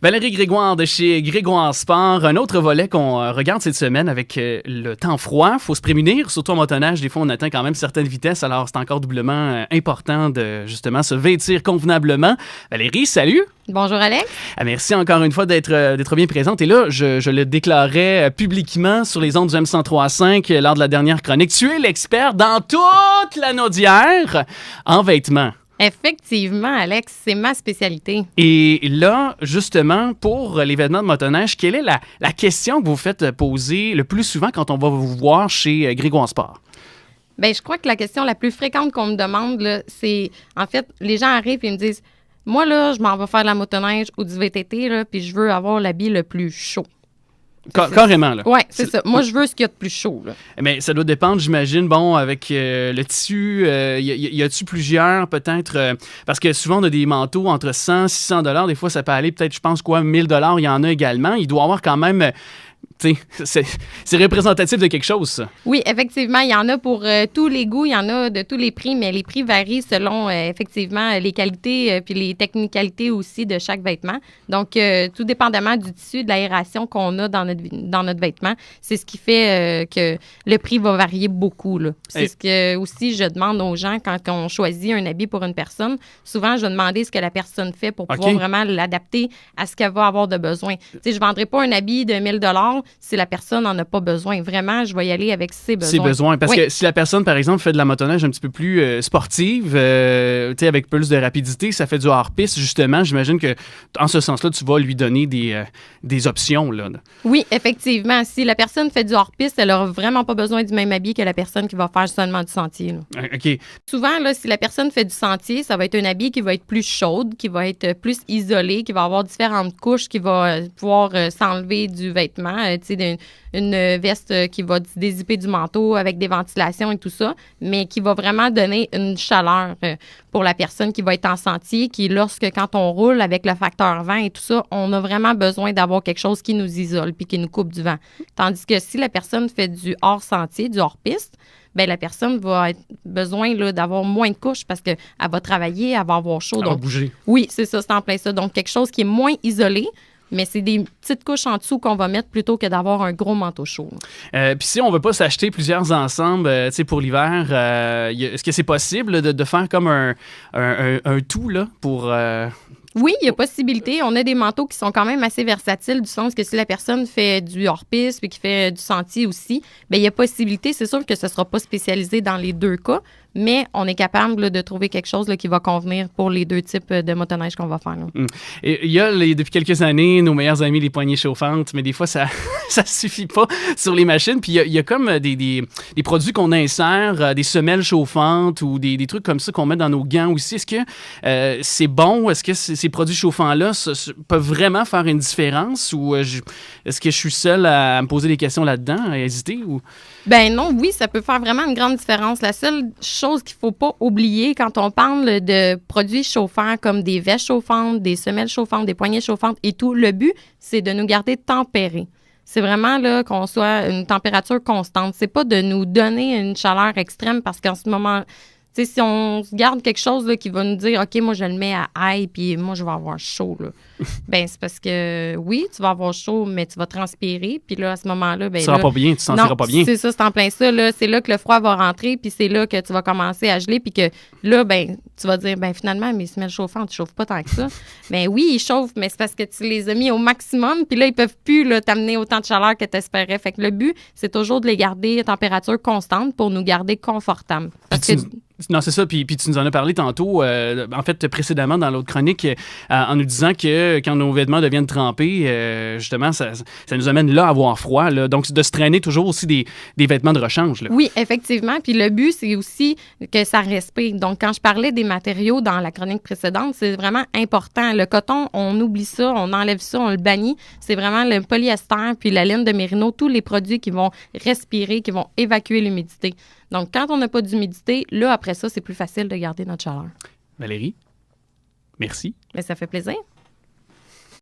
Valérie Grégoire de chez Grégoire Sport. Un autre volet qu'on regarde cette semaine avec le temps froid. Il faut se prémunir, surtout en motoneige. Des fois, on atteint quand même certaines vitesses. Alors, c'est encore doublement important de justement se vêtir convenablement. Valérie, salut! Bonjour Alex. Merci encore une fois d'être bien présente. Et là, je le déclarais publiquement sur les ondes du M103.5 lors de la dernière chronique. Tu es l'expert dans toute la Naudière en vêtements. Effectivement, Alex, c'est ma spécialité. Et là, justement, pour les vêtements de motoneige, quelle est la question que vous faites poser le plus souvent quand on va vous voir chez Grégoire Sport? Bien, je crois que la question la plus fréquente qu'on me demande, là, c'est, en fait, les gens arrivent et me disent, moi, là, je m'en vais faire de la motoneige ou du VTT, là, puis je veux avoir l'habit le plus chaud. Carrément, là. Oui, c'est ça. Moi, je veux ce qu'il y a de plus chaud, là. Mais ça doit dépendre, j'imagine, bon, avec le tissu, y a-tu plusieurs, peut-être, parce que souvent, on a des manteaux entre 100 et 600 $. Des fois, ça peut aller peut-être, je pense, 1000 $, il y en a également. Il doit y avoir quand même... c'est représentatif de quelque chose, ça. Oui, effectivement, il y en a pour tous les goûts, il y en a de tous les prix, mais les prix varient selon, effectivement, les qualités puis les technicalités aussi de chaque vêtement. Donc, tout dépendamment du tissu, de l'aération qu'on a dans notre vêtement, c'est ce qui fait que le prix va varier beaucoup, là. C'est ce que aussi je demande aux gens quand on choisit un habit pour une personne. Souvent, je vais demander ce que la personne fait pour pouvoir vraiment l'adapter à ce qu'elle va avoir de besoin. Tu sais, je ne vendrai pas un habit de 1000 $ si la personne n'en a pas besoin. Vraiment, je vais y aller avec ses besoins. Ses besoins. Parce que si la personne, par exemple, fait de la motoneige un petit peu plus sportive, avec plus de rapidité, ça fait du hors-piste, justement, j'imagine que en ce sens-là, tu vas lui donner des options, là. Oui, effectivement. Si la personne fait du hors-piste, elle n'aura vraiment pas besoin du même habit que la personne qui va faire seulement du sentier, là. OK. Souvent, là, si la personne fait du sentier, ça va être un habit qui va être plus chaude, qui va être plus isolé, qui va avoir différentes couches, qui va pouvoir s'enlever du vêtement. Une veste qui va dézipper du manteau avec des ventilations et tout ça, mais qui va vraiment donner une chaleur pour la personne qui va être en sentier, qui, quand on roule avec le facteur vent et tout ça, on a vraiment besoin d'avoir quelque chose qui nous isole puis qui nous coupe du vent. Tandis que si la personne fait du hors-sentier, du hors-piste, bien, la personne va avoir besoin là, d'avoir moins de couches parce qu'elle va travailler, elle va avoir chaud. Elle va bouger. Oui, c'est ça, c'est en plein ça. Donc, quelque chose qui est moins isolé, mais c'est des petites couches en dessous qu'on va mettre plutôt que d'avoir un gros manteau chaud. Puis si on ne veut pas s'acheter plusieurs ensembles pour l'hiver, est-ce que c'est possible de faire comme un tout là, pour... Oui, il y a possibilité. On a des manteaux qui sont quand même assez versatiles, du sens que si la personne fait du hors-piste puis qui fait du sentier aussi, bien, il y a possibilité. C'est sûr que ce ne sera pas spécialisé dans les deux cas, mais on est capable là, de trouver quelque chose là, qui va convenir pour les deux types de motoneige qu'on va faire. Là. Et il y a depuis quelques années nos meilleurs amis les poignées chauffantes, mais des fois ça ça suffit pas sur les machines. Puis il y a comme des produits qu'on insère, des semelles chauffantes ou des trucs comme ça qu'on met dans nos gants aussi. Est-ce que c'est bon? Est-ce que ces produits chauffants-là peuvent vraiment faire une différence? Ou est-ce que je suis seul à me poser des questions là-dedans, à hésiter? Ou... Ben non, oui, ça peut faire vraiment une grande différence. La seule chose qu'il ne faut pas oublier quand on parle de produits chauffants comme des vestes chauffantes, des semelles chauffantes, des poignées chauffantes et tout, le but, c'est de nous garder tempérés. C'est vraiment là qu'on soit une température constante. C'est pas de nous donner une chaleur extrême parce qu'en ce moment... Tu sais, si on se garde quelque chose là, qui va nous dire « OK, moi, je le mets à high, puis moi, je vais avoir chaud. » Bien, c'est parce que, oui, tu vas avoir chaud, mais tu vas transpirer. Puis là, à ce moment-là... Ben, tu ne seras pas bien, tu ne sentiras pas bien. C'est ça, c'est en plein ça. Là, c'est là que le froid va rentrer, puis c'est là que tu vas commencer à geler, puis que là, ben, tu vas dire « Ben finalement, mes semelles chauffantes, tu ne chauffes pas tant que ça. » Ben oui, ils chauffent, mais c'est parce que tu les as mis au maximum, puis là, ils ne peuvent plus là, t'amener autant de chaleur que tu espérais. Fait que le but, c'est toujours de les garder à température constante pour nous garder confortables. Parce que... Non, c'est ça. Puis tu nous en as parlé tantôt, en fait, précédemment dans l'autre chronique, en nous disant que quand nos vêtements deviennent trempés, justement, ça nous amène là à avoir froid. Là. Donc, de se traîner toujours aussi des vêtements de rechange. Là. Oui, effectivement. Puis le but, c'est aussi que ça respire. Donc, quand je parlais des matériaux dans la chronique précédente, c'est vraiment important. Le coton, on oublie ça, on enlève ça, on le bannit. C'est vraiment le polyester puis la laine de mérino, tous les produits qui vont respirer, qui vont évacuer l'humidité. Donc, quand on n'a pas d'humidité, là, après ça, c'est plus facile de garder notre chaleur. Valérie, merci. Mais ça fait plaisir.